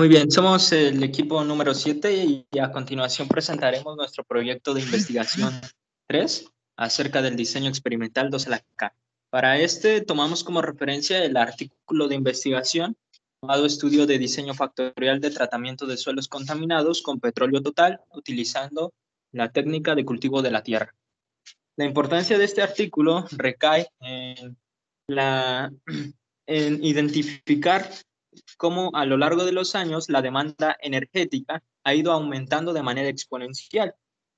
Muy bien, somos el equipo número 7 y a continuación presentaremos nuestro proyecto de investigación 3 acerca del diseño experimental 2 a la K. Para este tomamos como referencia el artículo de investigación llamado Estudio de Diseño Factorial de Tratamiento de Suelos Contaminados con Petróleo Total utilizando la técnica de cultivo de la tierra. La importancia de este artículo recae en identificar cómo a lo largo de los años la demanda energética ha ido aumentando de manera exponencial.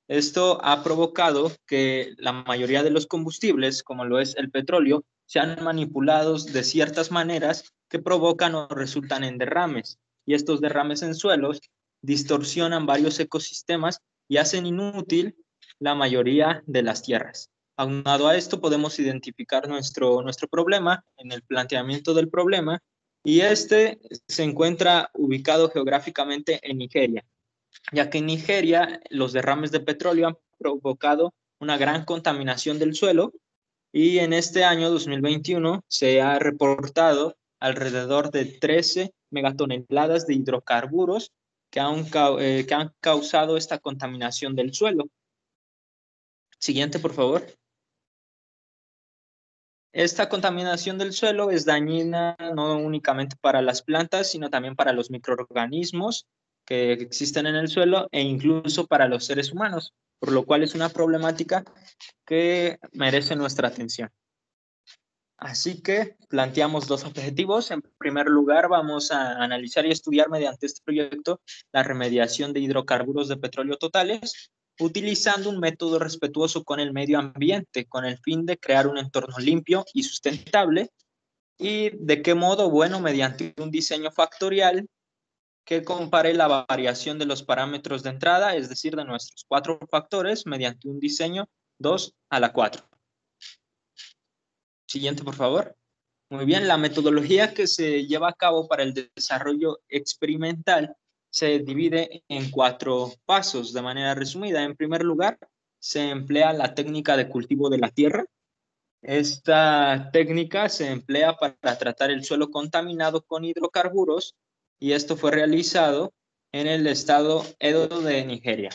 Esto ha provocado que la mayoría de los combustibles, como lo es el petróleo, sean manipulados de ciertas maneras que provocan o resultan en derrames. Y estos derrames en suelos distorsionan varios ecosistemas y hacen inútil la mayoría de las tierras. Aunado a esto, podemos identificar nuestro problema en el planteamiento del problema y este se encuentra ubicado geográficamente en Nigeria, ya que en Nigeria los derrames de petróleo han provocado una gran contaminación del suelo y en este año 2021 se ha reportado alrededor de 13 megatoneladas de hidrocarburos que han causado esta contaminación del suelo. Siguiente, por favor. Esta contaminación del suelo es dañina no únicamente para las plantas, sino también para los microorganismos que existen en el suelo e incluso para los seres humanos, por lo cual es una problemática que merece nuestra atención. Así que planteamos dos objetivos. En primer lugar, vamos a analizar y estudiar mediante este proyecto la remediación de hidrocarburos de petróleo totales, utilizando un método respetuoso con el medio ambiente, con el fin de crear un entorno limpio y sustentable. ¿Y de qué modo? Bueno, mediante un diseño factorial que compare la variación de los parámetros de entrada, es decir, de nuestros 4 factores, mediante un diseño 2 a la 4. Siguiente, por favor. Muy bien, la metodología que se lleva a cabo para el desarrollo experimental se divide en 4 pasos de manera resumida. En primer lugar, se emplea la técnica de cultivo de la tierra. Esta técnica se emplea para tratar el suelo contaminado con hidrocarburos y esto fue realizado en el estado Edo de Nigeria.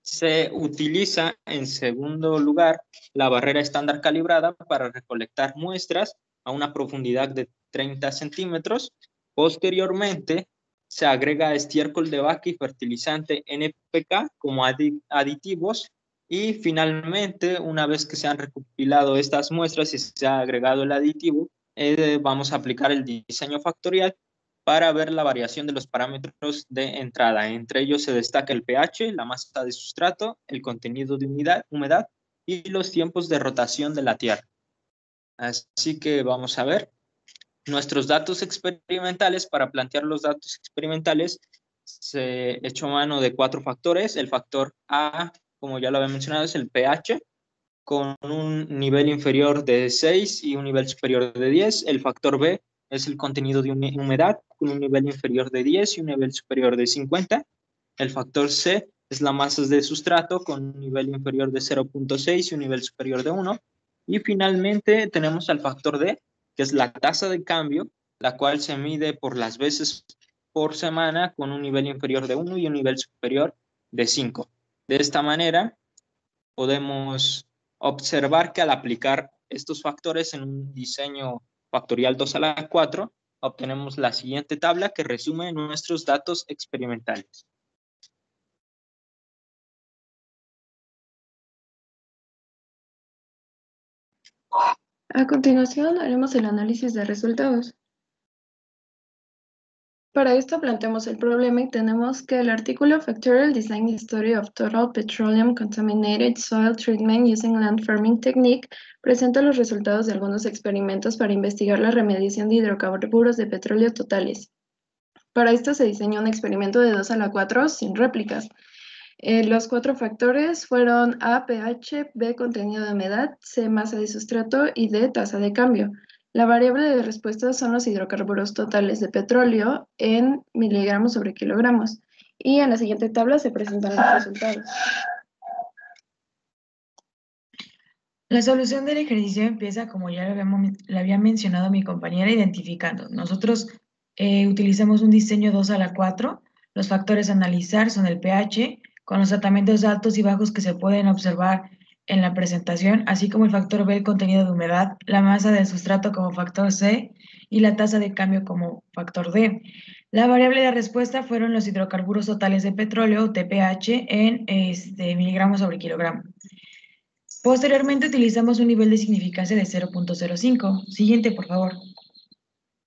Se utiliza, en segundo lugar, la barrera estándar calibrada para recolectar muestras a una profundidad de 30 centímetros. Posteriormente, se agrega estiércol de vaca y fertilizante NPK como aditivos. Y finalmente, una vez que se han recopilado estas muestras y se ha agregado el aditivo, vamos a aplicar el diseño factorial para ver la variación de los parámetros de entrada. Entre ellos se destaca el pH, la masa de sustrato, el contenido de humedad y los tiempos de rotación de la tierra. Así que vamos a ver nuestros datos experimentales. Para plantear los datos experimentales se echó mano de 4 factores. El factor A, como ya lo había mencionado, es el pH, con un nivel inferior de 6 y un nivel superior de 10. El factor B es el contenido de humedad con un nivel inferior de 10 y un nivel superior de 50. El factor C es la masa de sustrato con un nivel inferior de 0.6 y un nivel superior de 1. Y finalmente tenemos al factor D, que es la tasa de cambio, la cual se mide por las veces por semana con un nivel inferior de 1 y un nivel superior de 5. De esta manera podemos observar que al aplicar estos factores en un diseño factorial 2 a la 4, obtenemos la siguiente tabla que resume nuestros datos experimentales. A continuación, haremos el análisis de resultados. Para esto planteamos el problema y tenemos que el artículo Factorial Design Study of Total Petroleum Contaminated Soil Treatment Using Land Farming Technique presenta los resultados de algunos experimentos para investigar la remediación de hidrocarburos de petróleo totales. Para esto se diseñó un experimento de 2 a la 4 sin réplicas. Los 4 factores fueron A, pH, B, contenido de humedad, C, masa de sustrato y D, tasa de cambio. La variable de respuesta son los hidrocarburos totales de petróleo en miligramos sobre kilogramos. Y en la siguiente tabla se presentan los resultados. La solución del ejercicio empieza, como ya lo había mencionado mi compañera, identificando. Nosotros utilizamos un diseño 2 a la 4. Los factores a analizar son el pH, con los tratamientos altos y bajos que se pueden observar en la presentación, así como el factor B, el contenido de humedad, la masa del sustrato como factor C y la tasa de cambio como factor D. La variable de respuesta fueron los hidrocarburos totales de petróleo, TPH, en miligramos sobre kilogramo. Posteriormente utilizamos un nivel de significancia de 0.05. Siguiente, por favor.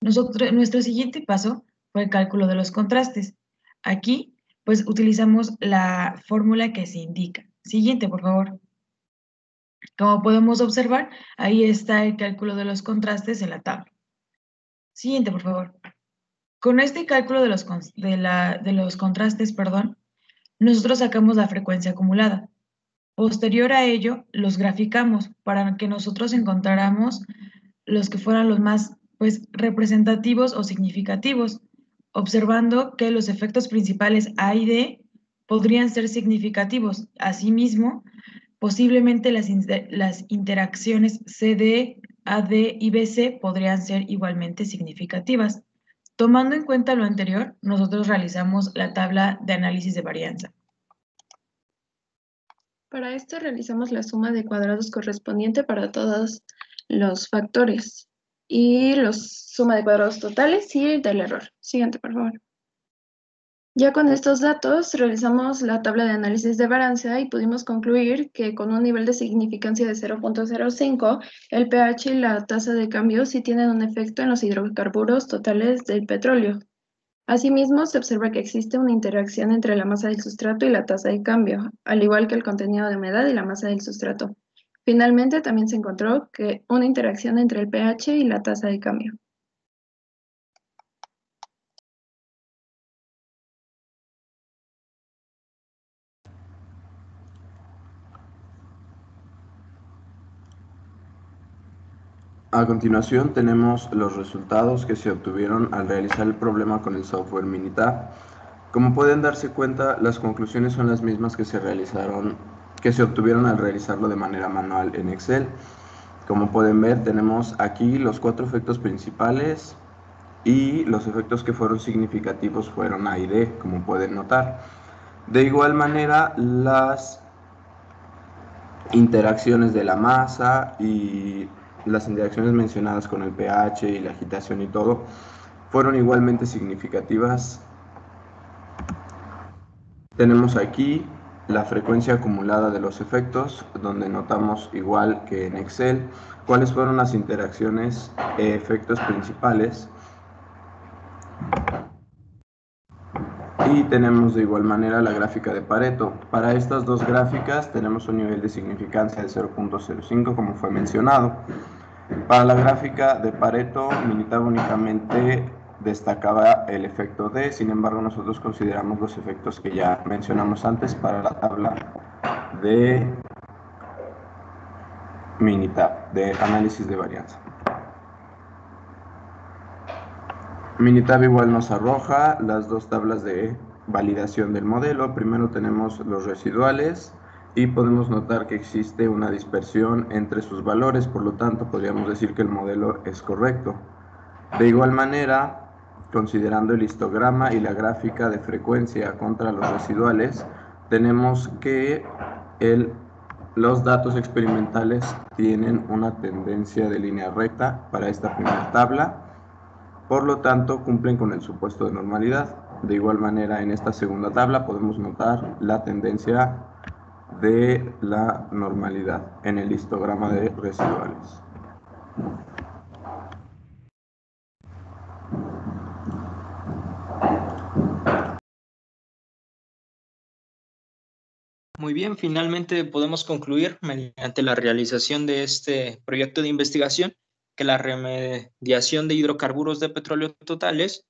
Nuestro siguiente paso fue el cálculo de los contrastes. Aquí, pues, utilizamos la fórmula que se indica. Siguiente, por favor. Como podemos observar, ahí está el cálculo de los contrastes en la tabla. Siguiente, por favor. Con este cálculo de los contrastes, nosotros sacamos la frecuencia acumulada. Posterior a ello, los graficamos para que nosotros encontráramos los que fueran los más, pues, representativos o significativos, observando que los efectos principales A y D podrían ser significativos. Asimismo, posiblemente las interacciones CD, AD y BC podrían ser igualmente significativas. Tomando en cuenta lo anterior, nosotros realizamos la tabla de análisis de varianza. Para esto realizamos la suma de cuadrados correspondiente para todos los factores y la suma de cuadrados totales y del error. Siguiente, por favor. Ya con estos datos realizamos la tabla de análisis de varianza y pudimos concluir que con un nivel de significancia de 0.05, el pH y la tasa de cambio sí tienen un efecto en los hidrocarburos totales del petróleo. Asimismo, se observa que existe una interacción entre la masa del sustrato y la tasa de cambio, al igual que el contenido de humedad y la masa del sustrato. Finalmente, también se encontró que una interacción entre el pH y la tasa de cambio. A continuación tenemos los resultados que se obtuvieron al realizar el problema con el software Minitab. Como pueden darse cuenta, las conclusiones son las mismas que se obtuvieron al realizarlo de manera manual en Excel. Como pueden ver, tenemos aquí los 4 efectos principales y los efectos que fueron significativos fueron A y D, como pueden notar. De igual manera, las interacciones de la masa y las interacciones mencionadas con el pH y la agitación y todo fueron igualmente significativas. Tenemos aquí la frecuencia acumulada de los efectos, donde notamos, igual que en Excel, cuáles fueron las interacciones e efectos principales. Y tenemos de igual manera la gráfica de Pareto. Para estas dos gráficas tenemos un nivel de significancia de 0.05, como fue mencionado. Para la gráfica de Pareto, Minitab únicamente destacaba el efecto D, sin embargo nosotros consideramos los efectos que ya mencionamos antes para la tabla de Minitab, de análisis de varianza. Minitab igual nos arroja las dos tablas de validación del modelo. Primero tenemos los residuales y podemos notar que existe una dispersión entre sus valores, por lo tanto podríamos decir que el modelo es correcto. De igual manera, considerando el histograma y la gráfica de frecuencia contra los residuales, tenemos que los datos experimentales tienen una tendencia de línea recta para esta primera tabla. Por lo tanto, cumplen con el supuesto de normalidad. De igual manera, en esta segunda tabla podemos notar la tendencia de la normalidad en el histograma de residuales. Muy bien, finalmente podemos concluir mediante la realización de este proyecto de investigación que la remediación de hidrocarburos de petróleo totales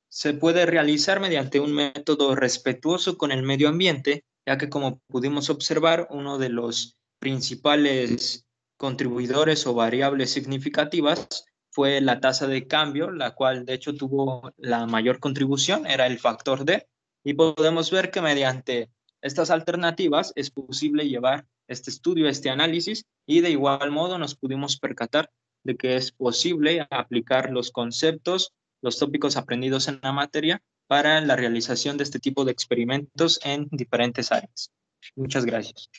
se puede realizar mediante un método respetuoso con el medio ambiente, ya que como pudimos observar, uno de los principales contribuidores o variables significativas fue la tasa de cambio, la cual de hecho tuvo la mayor contribución, era el factor D, y podemos ver que mediante estas alternativas es posible llevar este estudio, este análisis, y de igual modo nos pudimos percatar de que es posible aplicar los conceptos los tópicos aprendidos en la materia para la realización de este tipo de experimentos en diferentes áreas. Muchas gracias.